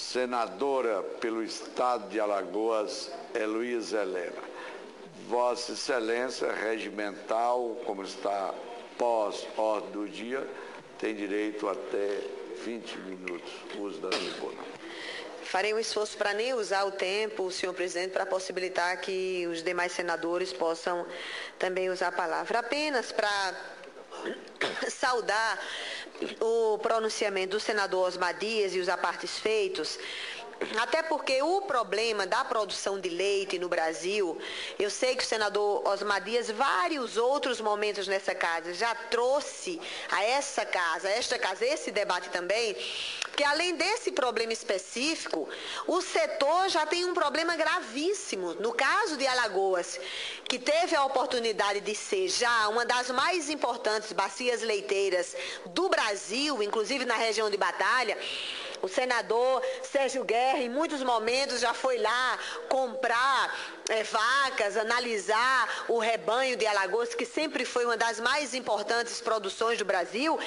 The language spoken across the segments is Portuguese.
Senadora pelo Estado de Alagoas, Heloísa Helena. Vossa Excelência, regimental, como está pós-ordem do dia, tem direito até 20 minutos, uso da tribuna. Farei um esforço para nem usar o tempo, senhor presidente, para possibilitar que os demais senadores possam também usar a palavra. Apenas para saudar o pronunciamento do senador Osmar Dias e os apartes feitos, até porque o problema da produção de leite no Brasil, eu sei que o senador Osmar Dias, vários outros momentos nessa casa, já trouxe a esta casa, esse debate também, que além desse problema específico, o setor já tem um problema gravíssimo. No caso de Alagoas, que teve a oportunidade de ser já uma das mais importantes bacias leiteiras do Brasil, inclusive na região de Batalha, o senador Sérgio Guerra, em muitos momentos, já foi lá comprar vacas, analisar o rebanho de Alagoas, que sempre foi uma das mais importantes produções do Brasil,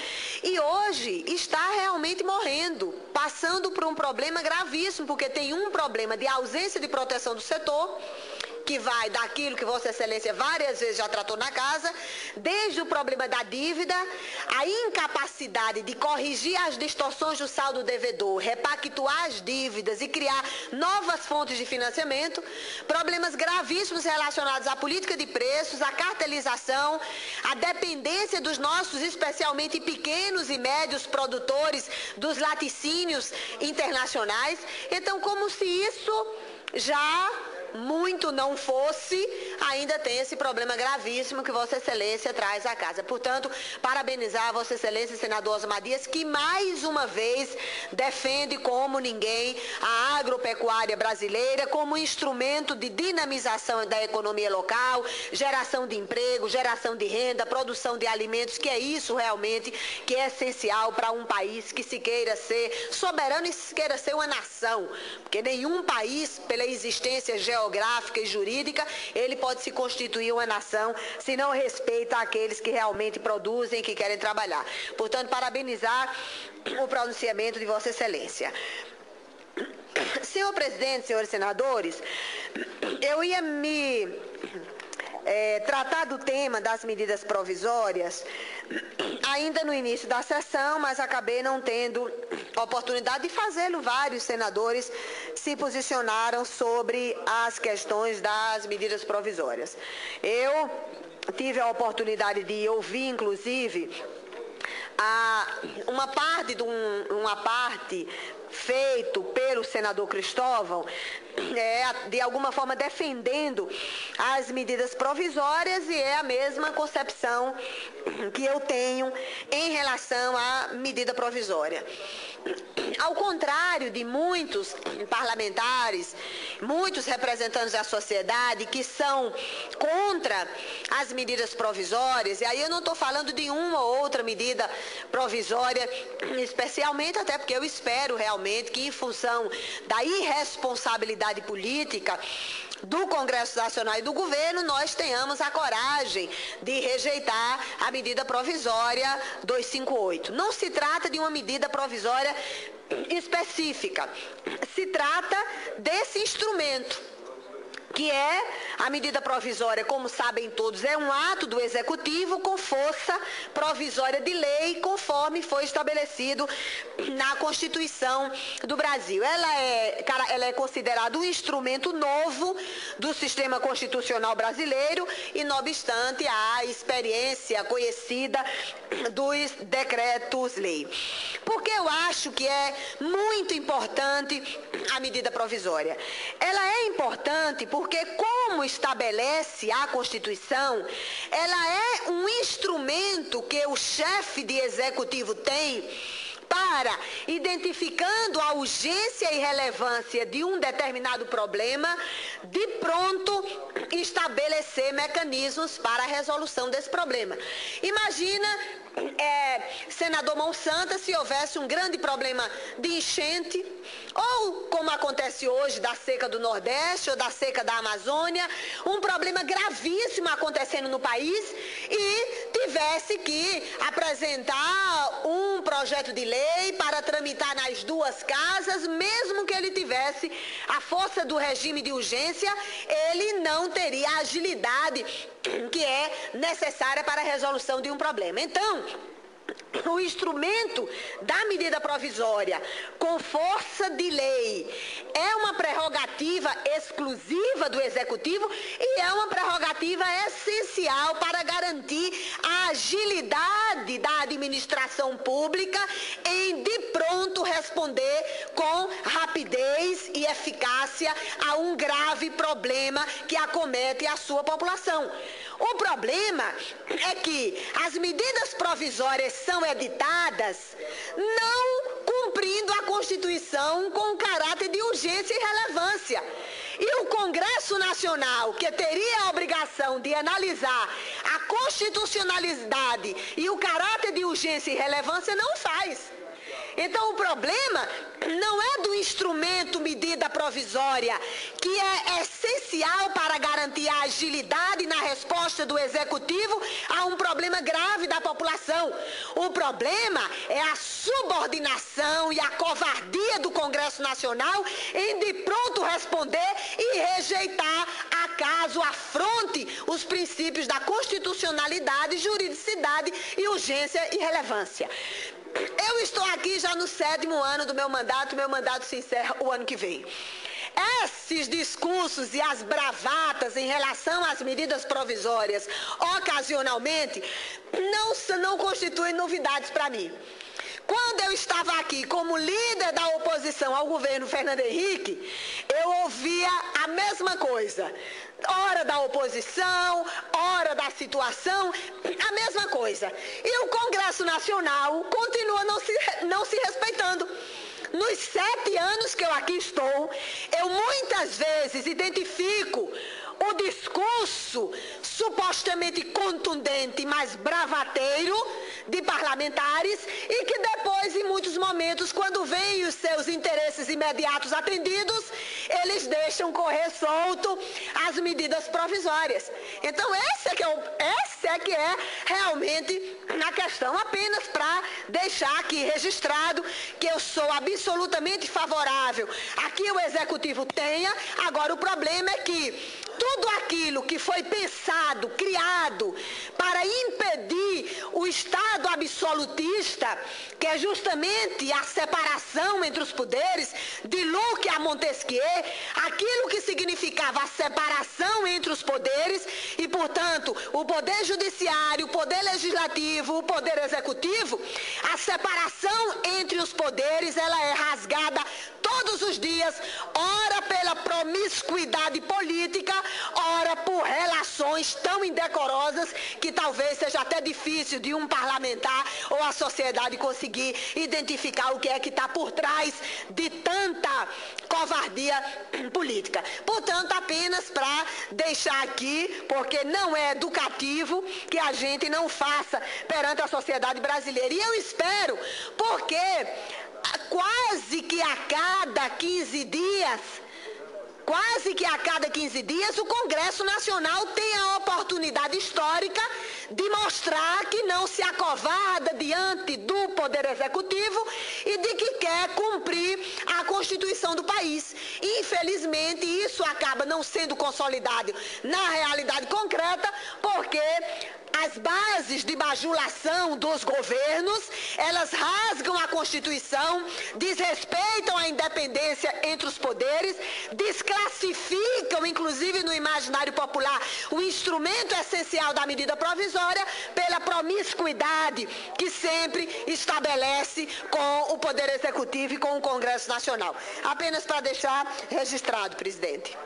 e hoje está realmente morrendo, passando por um problema gravíssimo, porque tem um problema de ausência de proteção do setor, que vai daquilo que Vossa Excelência várias vezes já tratou na casa, desde o problema da dívida, a incapacidade de corrigir as distorções do saldo devedor, repactuar as dívidas e criar novas fontes de financiamento, problemas gravíssimos relacionados à política de preços, à cartelização, à dependência dos nossos, especialmente pequenos e médios produtores, dos laticínios internacionais. Então, como se isso já muito não fosse, ainda tem esse problema gravíssimo que Vossa Excelência traz à casa. Portanto, parabenizar a Vossa Excelência, senador Osmar Dias, que mais uma vez defende como ninguém a agropecuária brasileira como instrumento de dinamização da economia local, geração de emprego, geração de renda, produção de alimentos, que é isso realmente que é essencial para um país que se queira ser soberano e se queira ser uma nação, porque nenhum país, pela existência geográfica e jurídica, ele pode se constituir uma nação se não respeita aqueles que realmente produzem e que querem trabalhar. Portanto, parabenizar o pronunciamento de Vossa Excelência. Senhor presidente, senhores senadores, eu ia tratar do tema das medidas provisórias ainda no início da sessão, mas acabei não tendo oportunidade de fazê-lo. Vários senadores se posicionaram sobre as questões das medidas provisórias. Eu tive a oportunidade de ouvir, inclusive, uma parte feito pelo senador Cristóvão, de alguma forma defendendo as medidas provisórias, e é a mesma concepção que eu tenho em relação à medida provisória. Ao contrário de muitos parlamentares, muitos representantes da sociedade que são contra as medidas provisórias, e aí eu não estou falando de uma ou outra medida provisória, especialmente até porque eu espero realmente que, em função da irresponsabilidade política do Congresso Nacional e do governo, nós tenhamos a coragem de rejeitar a medida provisória 258. Não se trata de uma medida provisória específica, se trata desse instrumento, que é a medida provisória, como sabem todos, é um ato do Executivo com força provisória de lei, conforme foi estabelecido na Constituição do Brasil. Ela é considerada um instrumento novo do sistema constitucional brasileiro e, não obstante, a experiência conhecida dos decretos-lei. Porque eu acho que é muito importante a medida provisória. Ela é importante porque, como estabelece a Constituição, ela é um instrumento que o chefe de executivo tem para, identificando a urgência e relevância de um determinado problema, de pronto estabelecer mecanismos para a resolução desse problema. Imagina, senador Monsanto, se houvesse um grande problema de enchente, ou, como acontece hoje, da seca do Nordeste ou da seca da Amazônia, um problema gravíssimo acontecendo no país, e tivesse que apresentar um projeto de lei para tramitar nas duas casas, mesmo que ele tivesse a força do regime de urgência, ele não teria a agilidade que é necessária para a resolução de um problema. Então, o instrumento da medida provisória com força de lei é uma prerrogativa exclusiva do Executivo e é uma prerrogativa essencial para garantir a agilidade da administração pública em de pronto responder com rapidez e eficácia a um grave problema que acomete a sua população. O problema é que as medidas provisórias são editadas não cumprindo a Constituição com caráter de urgência e relevância. E o Congresso Nacional, que teria a obrigação de analisar a constitucionalidade e o caráter de urgência e relevância, não faz. Então, o problema não é do instrumento medida provisória, que é essencial para garantir a agilidade na resposta do Executivo a um problema grave da população. O problema é a subordinação e a covardia do Congresso Nacional em de pronto responder e rejeitar acaso afronte os princípios da constitucionalidade, juridicidade e urgência e relevância. Eu estou aqui já no 7º ano do meu mandato se encerra o ano que vem. Esses discursos e as bravatas em relação às medidas provisórias, ocasionalmente, não constituem novidades para mim. Quando eu estava aqui como líder da oposição ao governo Fernando Henrique, eu ouvia a mesma coisa. Hora da oposição, hora da situação, a mesma coisa. E o Congresso Nacional continua não se respeitando. Nos 7 anos que eu aqui estou, eu muitas vezes identifico o discurso supostamente contundente, mas bravateiro de parlamentares e que depois, em muitos momentos, quando vêm os seus interesses imediatos atendidos, eles deixam correr solto as medidas provisórias. Então, essa é que é realmente a questão, apenas para deixar aqui registrado que eu sou absolutamente favorável a que o Executivo tenha. Agora, o problema é que tudo aquilo que foi pensado, criado para impedir o Estado absolutista, que é justamente a separação entre os poderes, de Locke a Montesquieu, aquilo que significava a separação entre os poderes e, portanto, o poder judiciário, o poder legislativo, o poder executivo, a separação entre os poderes, ela é rasgada todos os dias, ora pela promiscuidade política, ora por relações tão indecorosas que talvez seja até difícil de um parlamentar ou a sociedade conseguir identificar o que é que está por trás de tanta covardia política. Portanto, apenas para deixar aqui, porque não é educativo que a gente não faça perante a sociedade brasileira. E eu espero, porque quase que a cada 15 dias, o Congresso Nacional tem a oportunidade histórica de mostrar que não se acovarda diante do Poder Executivo e de que quer cumprir a Constituição do país. Infelizmente, isso acaba não sendo consolidado na realidade concreta, porque as bases de bajulação dos governos, elas rasgam a Constituição, desrespeitam a independência entre os poderes, desclassificam, inclusive no imaginário popular, o instrumento essencial da medida provisória pela promiscuidade que sempre estabelece com o Poder Executivo e com o Congresso Nacional. Apenas para deixar registrado, presidente.